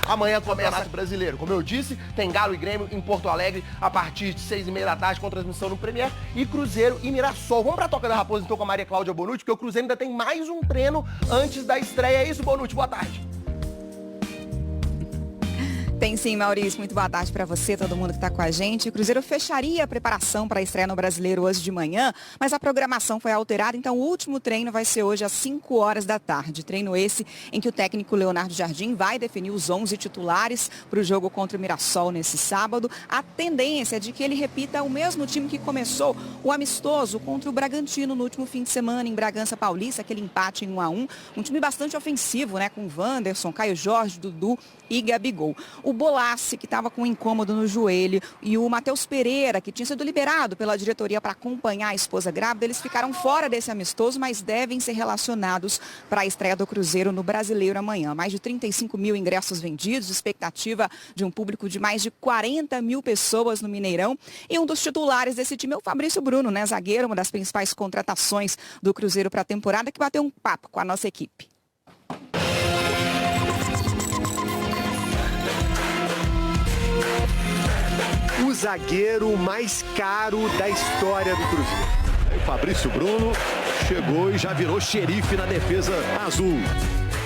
Amanhã começa o Brasileiro. Como eu disse, tem Galo e Grêmio em Porto Alegre a partir de 6h30 da tarde com transmissão no Premier e Cruzeiro e Mirassol. Vamos pra Toca da Raposa então com a Maria Cláudia Bonucci, porque o Cruzeiro ainda tem mais um treino antes da estreia. É isso, Bonucci? Boa tarde. Tem sim, Maurício. Muito boa tarde para você, todo mundo que está com a gente. O Cruzeiro fecharia a preparação para a estreia no Brasileiro hoje de manhã, mas a programação foi alterada, então o último treino vai ser hoje às 5 horas da tarde. Treino esse em que o técnico Leonardo Jardim vai definir os 11 titulares para o jogo contra o Mirassol nesse sábado. A tendência é de que ele repita o mesmo time que começou o amistoso contra o Bragantino no último fim de semana em Bragança Paulista, aquele empate em 1-1. Um time bastante ofensivo, né, com Wanderson, Caio Jorge, Dudu e Gabigol. O Bolassi, que estava com um incômodo no joelho, e o Matheus Pereira, que tinha sido liberado pela diretoria para acompanhar a esposa grávida, eles ficaram fora desse amistoso, mas devem ser relacionados para a estreia do Cruzeiro no Brasileiro amanhã. Mais de 35 mil ingressos vendidos, expectativa de um público de mais de 40 mil pessoas no Mineirão. E um dos titulares desse time é o Fabrício Bruno, né, zagueiro, uma das principais contratações do Cruzeiro para a temporada, que bateu um papo com a nossa equipe. O zagueiro mais caro da história do Cruzeiro. O Fabrício Bruno chegou e já virou xerife na defesa azul.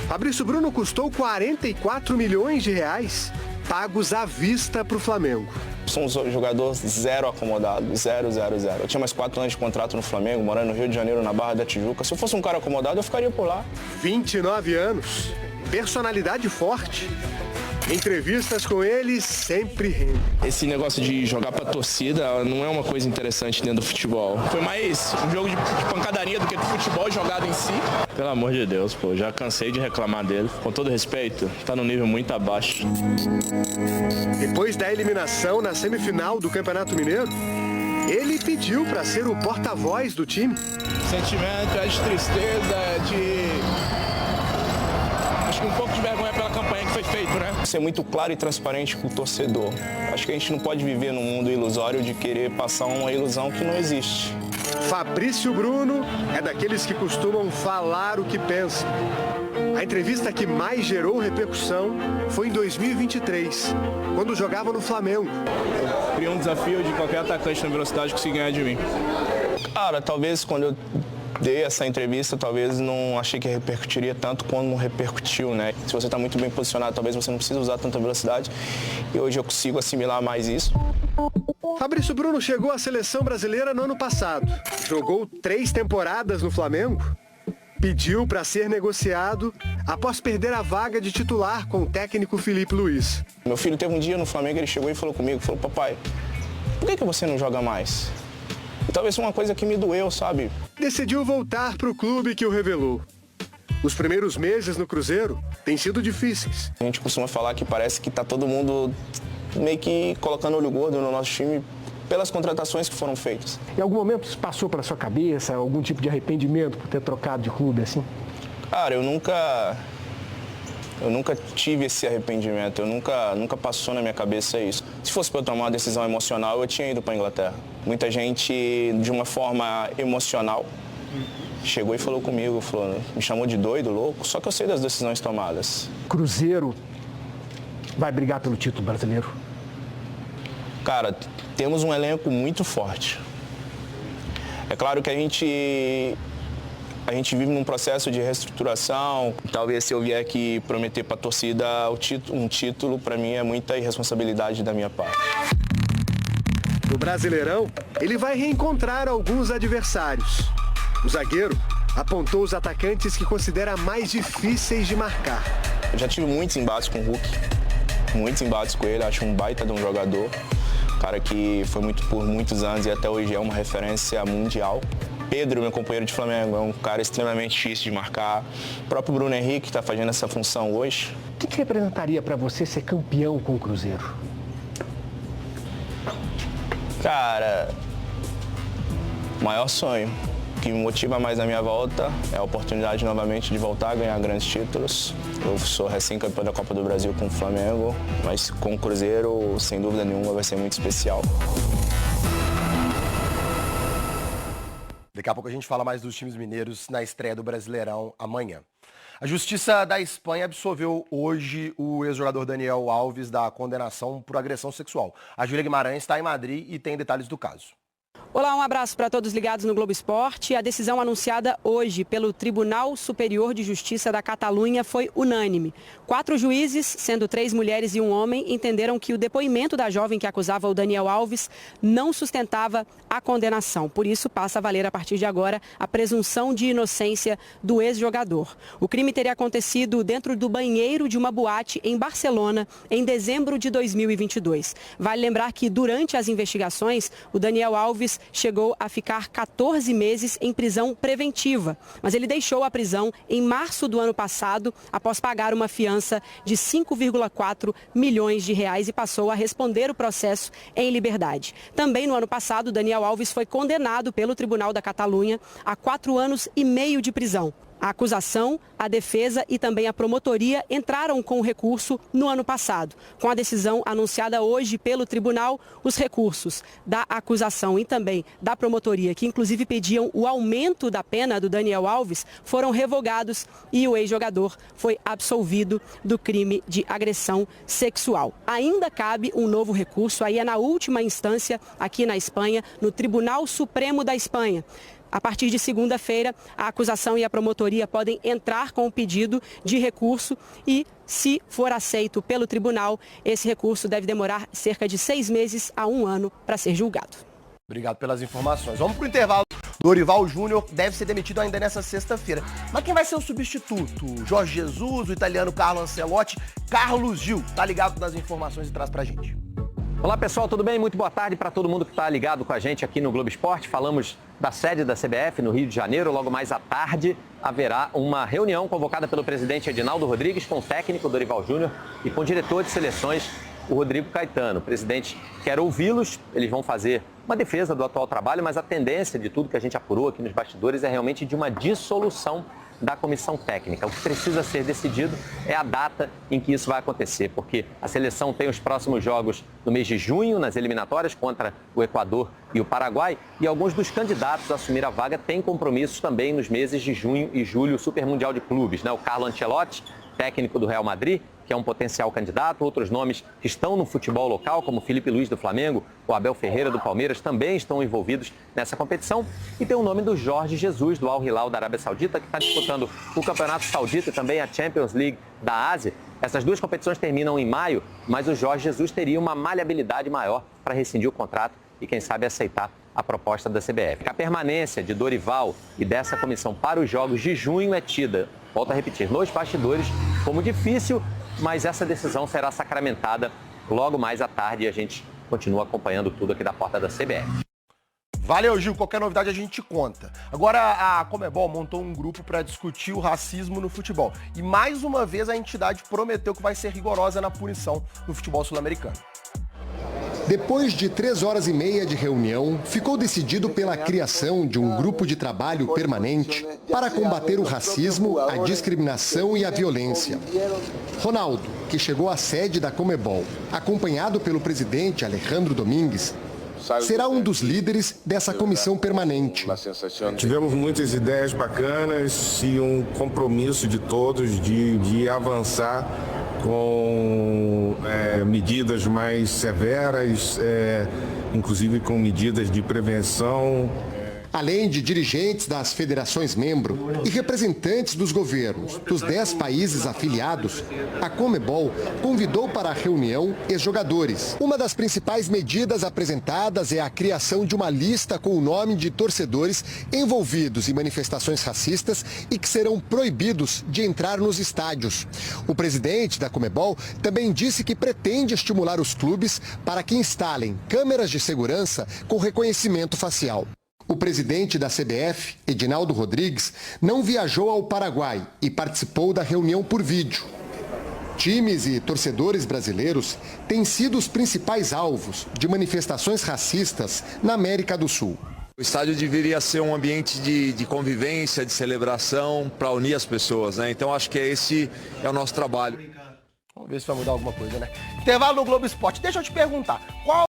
Fabrício Bruno custou 44 milhões de reais, pagos à vista para o Flamengo. Sou um jogador zero acomodado, zero. Eu tinha mais 4 anos de contrato no Flamengo, morando no Rio de Janeiro, na Barra da Tijuca. Se eu fosse um cara acomodado, eu ficaria por lá. 29 anos, personalidade forte. Entrevistas com ele sempre rende. Esse negócio de jogar pra torcida não é uma coisa interessante dentro do futebol. Foi mais um jogo de pancadaria do que de futebol jogado em si. Pelo amor de Deus, pô, já cansei de reclamar dele. Com todo respeito, tá num nível muito abaixo. Depois da eliminação na semifinal do Campeonato Mineiro, ele pediu para ser o porta-voz do time. Sentimento é de tristeza, acho que um pouco de vergonha pela campanha que foi feita, né? Ser muito claro e transparente com o torcedor. Acho que a gente não pode viver num mundo ilusório de querer passar uma ilusão que não existe. Fabrício Bruno é daqueles que costumam falar o que pensam. A entrevista que mais gerou repercussão foi em 2023, quando jogava no Flamengo. Eu criei um desafio de qualquer atacante na velocidade conseguir ganhar de mim. Cara, talvez quando eu dei essa entrevista, talvez não achei que repercutiria tanto quando repercutiu, né? Se você está muito bem posicionado, talvez você não precise usar tanta velocidade. E hoje eu consigo assimilar mais isso. Fabrício Bruno chegou à seleção brasileira no ano passado. Jogou 3 temporadas no Flamengo. Pediu para ser negociado após perder a vaga de titular com o técnico Felipe Luiz. Meu filho teve um dia no Flamengo, ele chegou e falou comigo, papai, por que você não joga mais? E talvez foi uma coisa que me doeu, sabe? Decidiu voltar para o clube que o revelou. Os primeiros meses no Cruzeiro têm sido difíceis. A gente costuma falar que parece que tá todo mundo meio que colocando olho gordo no nosso time pelas contratações que foram feitas. Em algum momento isso passou pela sua cabeça, algum tipo de arrependimento por ter trocado de clube assim? Cara, eu nunca tive esse arrependimento, nunca passou na minha cabeça isso. Se fosse para eu tomar uma decisão emocional, eu tinha ido para a Inglaterra. Muita gente, de uma forma emocional, chegou e falou comigo, me chamou de doido, louco, só que eu sei das decisões tomadas. Cruzeiro vai brigar pelo título brasileiro? Cara, temos um elenco muito forte. É claro que a gente vive num processo de reestruturação. Talvez se eu vier aqui prometer para a torcida um título, para mim é muita irresponsabilidade da minha parte. No Brasileirão, ele vai reencontrar alguns adversários. O zagueiro apontou os atacantes que considera mais difíceis de marcar. Eu já tive muitos embates com o Hulk, muitos embates com ele, acho um baita de um jogador. Cara que foi por muitos anos e até hoje é uma referência mundial. Pedro, meu companheiro de Flamengo, é um cara extremamente difícil de marcar. O próprio Bruno Henrique está fazendo essa função hoje. O que representaria para você ser campeão com o Cruzeiro? Cara, o maior sonho. O que me motiva mais na minha volta é a oportunidade novamente de voltar a ganhar grandes títulos. Eu sou recém-campeão da Copa do Brasil com o Flamengo, mas com o Cruzeiro, sem dúvida nenhuma, vai ser muito especial. Daqui a pouco a gente fala mais dos times mineiros na estreia do Brasileirão amanhã. A Justiça da Espanha absolveu hoje o ex-jogador Daniel Alves da condenação por agressão sexual. A Júlia Guimarães está em Madrid e tem detalhes do caso. Olá, um abraço para todos ligados no Globo Esporte. A decisão anunciada hoje pelo Tribunal Superior de Justiça da Catalunha foi unânime. 4 juízes, sendo 3 mulheres e um homem, entenderam que o depoimento da jovem que acusava o Daniel Alves não sustentava a condenação. Por isso, passa a valer a partir de agora a presunção de inocência do ex-jogador. O crime teria acontecido dentro do banheiro de uma boate em Barcelona em dezembro de 2022. Vale lembrar que durante as investigações, o Daniel Alves chegou a ficar 14 meses em prisão preventiva, mas ele deixou a prisão em março do ano passado após pagar uma fiança de 5,4 milhões de reais e passou a responder o processo em liberdade. Também no ano passado, Daniel Alves foi condenado pelo Tribunal da Catalunha a 4 anos e meio de prisão. A acusação, a defesa e também a promotoria entraram com o recurso no ano passado. Com a decisão anunciada hoje pelo tribunal, os recursos da acusação e também da promotoria, que inclusive pediam o aumento da pena do Daniel Alves, foram revogados e o ex-jogador foi absolvido do crime de agressão sexual. Ainda cabe um novo recurso, aí é na última instância aqui na Espanha, no Tribunal Supremo da Espanha. A partir de segunda-feira, a acusação e a promotoria podem entrar com o pedido de recurso e, se for aceito pelo tribunal, esse recurso deve demorar cerca de 6 meses a 1 ano para ser julgado. Obrigado pelas informações. Vamos para o intervalo. Dorival Júnior deve ser demitido ainda nessa sexta-feira. Mas quem vai ser o substituto? Jorge Jesus, o italiano Carlo Ancelotti, Carlos Gil. Tá ligado nas informações e traz pra gente. Olá pessoal, tudo bem? Muito boa tarde para todo mundo que está ligado com a gente aqui no Globo Esporte. Falamos da sede da CBF no Rio de Janeiro. Logo mais à tarde haverá uma reunião convocada pelo presidente Edinaldo Rodrigues com o técnico Dorival Júnior e com o diretor de seleções, o Rodrigo Caetano. O presidente quer ouvi-los, eles vão fazer uma defesa do atual trabalho, mas a tendência de tudo que a gente apurou aqui nos bastidores é realmente de uma dissolução da comissão técnica. O que precisa ser decidido é a data em que isso vai acontecer, porque a seleção tem os próximos jogos no mês de junho, nas eliminatórias contra o Equador e o Paraguai, e alguns dos candidatos a assumir a vaga têm compromissos também nos meses de junho e julho, o Super Mundial de Clubes, né? O Carlo Ancelotti, técnico do Real Madrid, que é um potencial candidato. Outros nomes que estão no futebol local, como Felipe Luiz do Flamengo, o Abel Ferreira do Palmeiras, também estão envolvidos nessa competição. E tem o nome do Jorge Jesus, do Al Hilal da Arábia Saudita, que está disputando o Campeonato Saudita e também a Champions League da Ásia. Essas duas competições terminam em maio, mas o Jorge Jesus teria uma maleabilidade maior para rescindir o contrato e, quem sabe, aceitar a proposta da CBF. A permanência de Dorival e dessa comissão para os jogos de junho é tida, volto a repetir, nos bastidores como difícil, mas essa decisão será sacramentada logo mais à tarde e a gente continua acompanhando tudo aqui da porta da CBF. Valeu, Gil. Qualquer novidade a gente te conta. Agora, a Conmebol montou um grupo para discutir o racismo no futebol. E mais uma vez a entidade prometeu que vai ser rigorosa na punição no futebol sul-americano. Depois de 3 horas e meia de reunião, ficou decidido pela criação de um grupo de trabalho permanente para combater o racismo, a discriminação e a violência. Ronaldo, que chegou à sede da Conmebol, acompanhado pelo presidente Alejandro Domingues, será um dos líderes dessa comissão permanente. Tivemos muitas ideias bacanas e um compromisso de todos de avançar com medidas mais severas, inclusive com medidas de prevenção. Além de dirigentes das federações membro e representantes dos governos dos 10 países afiliados, a Conmebol convidou para a reunião ex-jogadores. Uma das principais medidas apresentadas é a criação de uma lista com o nome de torcedores envolvidos em manifestações racistas e que serão proibidos de entrar nos estádios. O presidente da Conmebol também disse que pretende estimular os clubes para que instalem câmeras de segurança com reconhecimento facial. O presidente da CBF, Edinaldo Rodrigues, não viajou ao Paraguai e participou da reunião por vídeo. Times e torcedores brasileiros têm sido os principais alvos de manifestações racistas na América do Sul. O estádio deveria ser um ambiente de convivência, de celebração, para unir as pessoas, né? Então acho que esse é o nosso trabalho. Vamos ver se vai mudar alguma coisa, né? Intervalo no Globo Esporte. Deixa eu te perguntar, qual